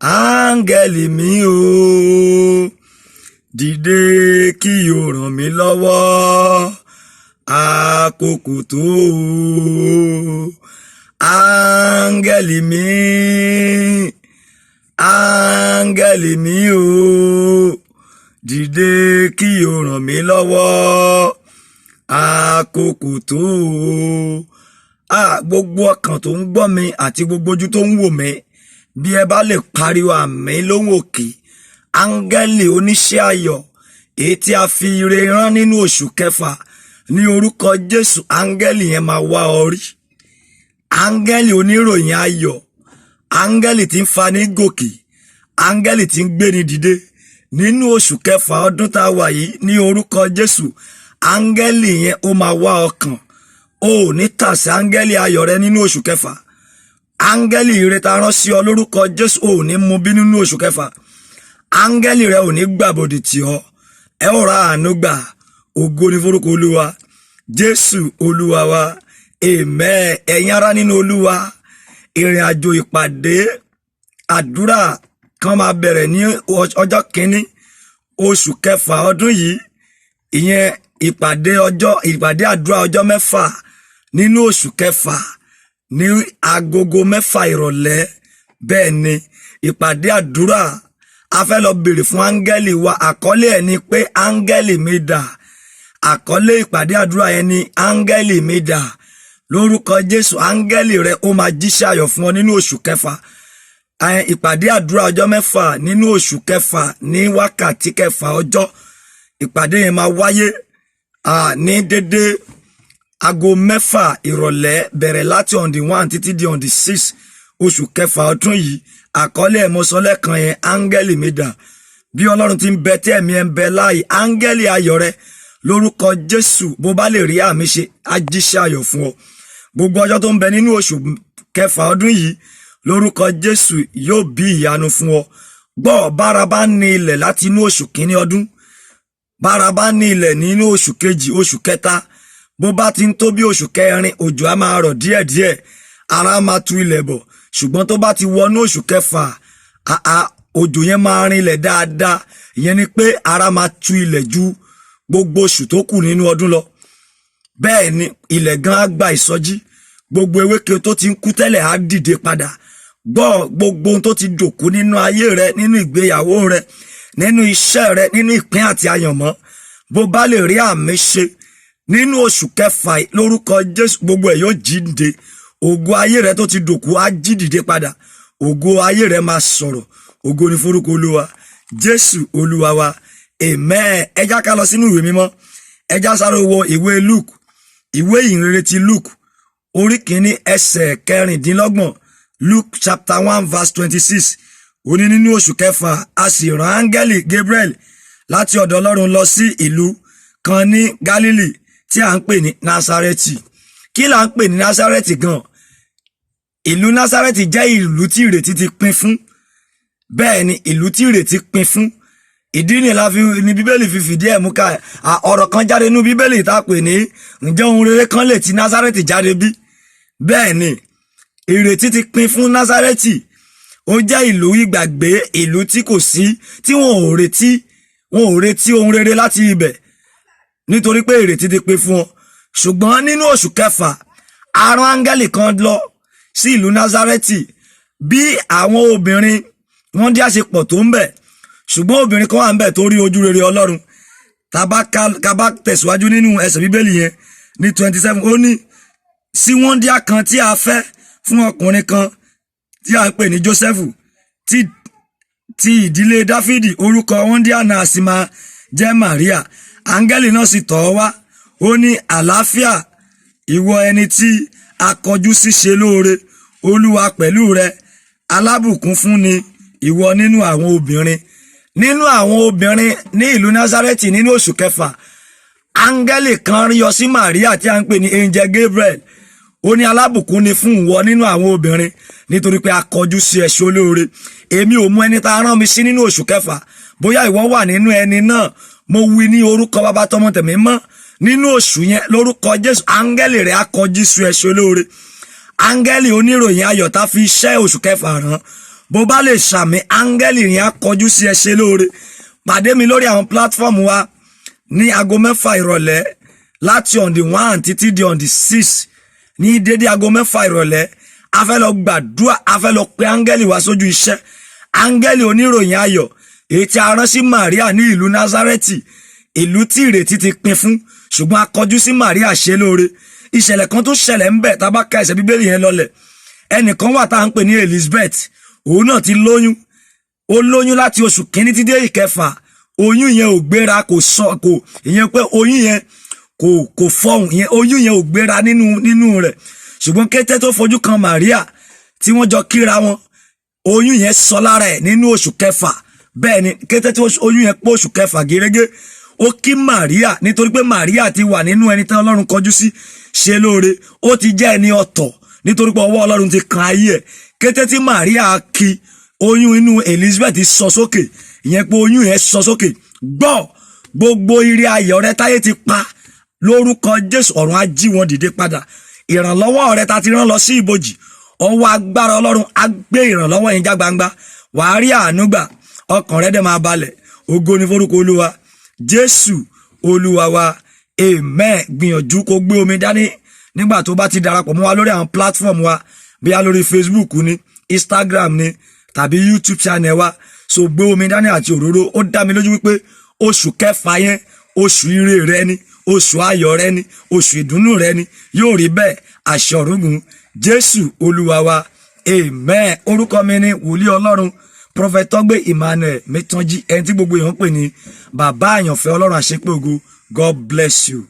áńgẹ́lì mi o, dìde kí o ràn mí lọ́wọ́, àkókò tó o. Áńgẹ́lì mi o, dìde kí o ràn mí lọ́wọ́, àkókò tó o. Gbogbo ọkàn tó ń gbọ́ mi àti gbogbo ojú tó ń wò mí, bí ẹ bá lè pariwo àmín lóhùn òkè, áńgẹ́lì oníṣẹ́ ayọ̀ èyí tí a fi ire rán nínú oṣù kẹfà, ní orúkọ Jésù, áńgẹ́lì yẹn máa wá ọ rí. Áńgẹ́lì oníròyìn ayọ̀, áńgẹ́lì tí ń fani gòkè, áńgẹ́lì tí ń gbéni dìde nínú oṣù kẹfà ọdún tá a wà yìí, ní orúkọ Jésù, áńgẹ́lì yẹn ó máa wá ọkàn. O ò ní tàsé áńgẹ́lì ayọ̀ rẹ nínú oṣù kẹfà. Áńgẹ́lì ire ta rán sí ọ lórúkọ Jésù, ò ní mú bí nínú oṣù kẹfà. Áńgẹ́lì rẹ ò ní gbàbọ̀dì tì ọ́. Ẹ ó ra àánú gbà. Ògo ni forúkọ Olúwa. Jésù Olúwa wa. Amen. Ẹ̀yin ará nínú Olúwa, ìrìn àjò ìpàdé àdúrà kan máa bẹ̀rẹ̀ ní ọjọ́ kìíní oṣù kẹfà ọdún yìí. Ìyẹn ìpàdé àdúrà ọjọ́ mẹ́fà nínú oṣù kẹfà ní agogo 6 ìrọ̀lẹ́. Bẹ́ẹ̀ ni ìpàdé àdúrà, a fẹ́ lọ bèrè fún áńgẹ́lì wa. Àkọlé ẹ̀ ni pé áńgẹ́lì mi dà. Àkọlé ìpàdé àdúrà yẹn ni áńgẹ́lì mi dà. Lórúkọ Jésù, áńgẹ́lì rẹ ó máa jíṣẹ́ ayọ̀ fún ọ nínú oṣù kẹfà. Ìpàdé àdúrà ọjọ́ 6 nínú oṣù kẹfà ní wákàtí kẹfà ọjọ́. Ìpàdé yẹn máa wáyé ní dédé aago 6 ìrọ̀lẹ́, bẹ̀rẹ̀ láti on the 1 títí di on the 6 oṣù kẹfà ọdún yìí. Àkọlé ẹ̀mọ́sọ́lẹ̀ kan yẹn, áńgẹ́lì mi dà. Bí Ọlọ́run ti ń bẹ tí ẹ̀mí ẹ̀ ń bẹ láàyè, áńgẹ́lì ayọ̀ rẹ lórúkọ Jésù, bó bá lè rí àmì ṣe, á jíṣẹ́ ayọ̀ fún ọ. Gbogbo ọjọ́ tó ń bẹ nínú oṣù kẹfà ọdún yìí, lórúkọ Jésù yóò bí ìyanu fún ọ. Gbọ́, bára bá ní ilẹ̀ láti inú oṣù kìíní ọdún, bára bá ní ilẹ̀ nínú oṣù kejì, oṣù kẹta, bó bá ti ń tó bí oṣù kẹrin, òjò á máa rọ̀ díẹ̀díẹ̀, ara máa tu ilẹ̀ bọ̀. Ṣùgbọ́n tó bá ti wọnú oṣù kẹfà, òjò yẹn máa rin ilẹ̀ dáadáa. Ìyẹn ni pé ara máa tu ilẹ̀ ju gbogbo oṣù tó kù nínú ọdún lọ. Bẹ́ẹ̀ ni ilẹ̀ gan á gba ìsọjí. Gbogbo ewéke tó ti ń kú tẹ́lẹ̀ á dìde padà. Gbọ́, gbogbo ohun tó ti dòkú nínú ayé rẹ, nínú ìgbéyàwó rẹ, nínú iṣẹ́ rẹ, nínú ìpín àti àyànmọ́, bó bá lè rí àmì ṣe nínú oṣù kẹfà lórúkọ Jésù, gbogbo ẹ̀ yóò jíǹde. Ògo ayé rẹ tó ti dòkú á jí dìde padà. Ògo ayé rẹ máa sọ̀rọ̀. Ògo ni forúkọ Olúwa. Jésù Olúwa wa. Amen. Ẹ já ká lọ sínú ìwé mímọ́. Ẹ já sáré wo ìwé Luke, ìwé ìhìnrere ti Luke, orí kìíní ẹsẹ̀ 26. Luke chapter 1 verse 26. Ó ní nínú oṣù kẹfà, a sì rán áńgẹ́lì Gabriel láti ọ̀dọ̀ Ọlọ́run lọ sí ìlú kan ní Galilee tí a ń pè ní Násárẹ́tì. Kí là ń pè ní Násárẹ́tì gan? Ìlú Násárẹ́tì jẹ́ ìlú tí ìrètí ti pin fún. Bẹ́ẹ̀ ni ìlú tí ìrètí pin fún. Ìdí ni Bíbélì fi fìdí ẹ̀ mú ká ọ̀rọ̀ kan jáde nínú Bíbélì tá pè ní ǹjẹ́ ohun rere kan lè ti Násárẹ́tì jáde bí? Bẹ́ẹ̀ ni ìrètí ti pin fún Násárẹ́tì. Ó jẹ́ ìlú ìgbàgbé, ìlú tí kò sí, tí wọn ò retí ohun rere láti ibẹ̀, nítorí pé ìrètí ti pin fún ọ. Ṣùgbọ́n nínú oṣù kẹfà, a rán áńgẹ́lì kan lọ sí ìlú Násárẹ́tì. Bí àwọn obìnrin wọ́n dí àṣepọ̀ tó ń bẹ̀, ṣùgbọ́n obìnrin kan wà ń bẹ̀ tó rí ojú rere Ọlọ́run. Tabá tẹ̀síwájú nínú ẹsẹ̀ Bíbélì yẹn ní 27, ó ní sí wọ́ndíá kan tí a fẹ́ fún ọkùnrin kan tí a ń pè ní Jósẹ́fù ti ìdílé Dáfídì, orúkọ wọ́ndíá náà sì máa jẹ́ Màríà. Áńgẹ́lì náà sì tọ̀ ọ́ wá, ó ní àlàáfíà ìwọ ẹni tí a kọjú sí ṣe lóore, Olúwa pẹ̀lú rẹ, alábùkún fún ni ìwọ nínú àwọn obìnrin. Nínú àwọn obìnrin ní ìlú Násárẹ́tì nínú oṣù kẹfà, áńgẹ́lì kan yọ sí Màríà tí a ń pè ní angel Gabriel. Ó ní alábùkún ni fún ìwọ nínú àwọn obìnrin, nítorí pé a kọjú sí ẹ ṣe olóore. Èmi ò mú ẹni tá a rán mi sí nínú oṣù kẹfà, bóyá ìwọ wà nínú ẹni náà. Mo wí ní orúkọ Baba tọmọ tẹ̀mí mọ́, nínú oṣù yẹn lórúkọ Jésù, áńgẹ́lì rẹ̀ á kọjú sí ẹ ṣe olóore. áńgẹ́lì oníròyìn ayọ̀ tá fi iṣẹ́ oṣù kẹfà rán bó bá lè ṣàmì áńgẹ́lì yẹn á kọjú sí ẹ ṣe lóore. Pàdé mi lórí àwọn platform wa ní aago 6 ìrọ̀lẹ́ láti on the 1 títí di on the 6 ní dédé aago 6 ìrọ̀lẹ́. A fẹ́ lọ gbàdúrà, a fẹ́ lọ pe áńgẹ́lì wá sójú iṣẹ́. Áńgẹ́lì oníròyìn ayọ̀ èyí tí a rán sí Màríà ní ìlú Násárẹ́tì, ìlú tí ìrètí ti pin fún, ṣùgbọ́n a kọjú sí Màríà ṣe lóore. Ìṣẹ̀lẹ̀ kan tó ṣẹlẹ̀ ń bẹ̀ tá bá ka ẹsẹ̀ Bíbélì yẹn lọlẹ̀. Ẹnìkan wà tá à ń pè ní Elizabeth, òun náà ti lóyún. Ó lóyún láti oṣù kìíní tí dé ìkẹfà. Oyún yẹn ò gbéra, ìyẹn pé oyún yẹn kò fọhùn, ìyẹn oyún yẹn ò gbéra nínú rẹ̀. Ṣùgbọ́n kété tó fojú kan Màríà tí wọ́n jọ kíra wọn, oyún yẹn sọ lára ẹ̀ nínú oṣù kẹfà. Bẹ́ẹ̀ ni kété tí oyún yẹn pé oṣù kẹfà gẹ́gẹ́ ó kí Màríà nítorí pé Màríà ti wà nínú ẹni tí Ọlọ́run kọjú sí ṣe lóore. Ó ti jẹ́ ẹni ọ̀tọ̀ nítorí pé ọwọ́ Ọlọ́run ti kan ayé ẹ̀. Kété tí Màríà kí, oyún inú Elizabeth sọ sókè, ìyẹn pé oyún yẹn sọ sókè. Gbọ́ gbogbo ire ayọ̀ rẹ táyé ti pa lórúkọ Jésù, ọ̀run á jí wọn dìde padà. Ìrànlọ́wọ́ rẹ ta ti rán lọ sí ibojì, ọwọ́ agbára Ọlọ́run á gbé ìrànlọ́wọ́ yẹn já gbangba. Wàá rí àánú gbà, ọkàn rẹ dẹ̀ máa balẹ̀. Ògo ni forúkọ Olúwa. Jésù Olúwa wa, amen. Gbìyànjú kó gbé omi dání nígbà tó bá ti darapọ̀ mọ́ wa lórí àwọn platform wa, bí a lórí Facebook ni, Instagram ni, tàbí YouTube channel wa. So gbé omi dání àti òróró. Ó dá mi lójú wípé oṣù kẹfà yẹn oṣù ire rẹ ni, oṣù ayọ̀ rẹ ni, oṣù ìdùnnú rẹ ni. Yóò rí bẹ́ẹ̀, àṣẹ ọ̀rúngún. Jésù Olúwa wa, amen. Orúkọ mi ni wòlíì Ọlọ́run Prophet Tọ́gbé Emmanuel Mẹ́tànjí, ẹni tí gbogbo èèyàn ń pè ní bàbá àyànfẹ́ Ọlọ́run àṣepé ògo. God bless you.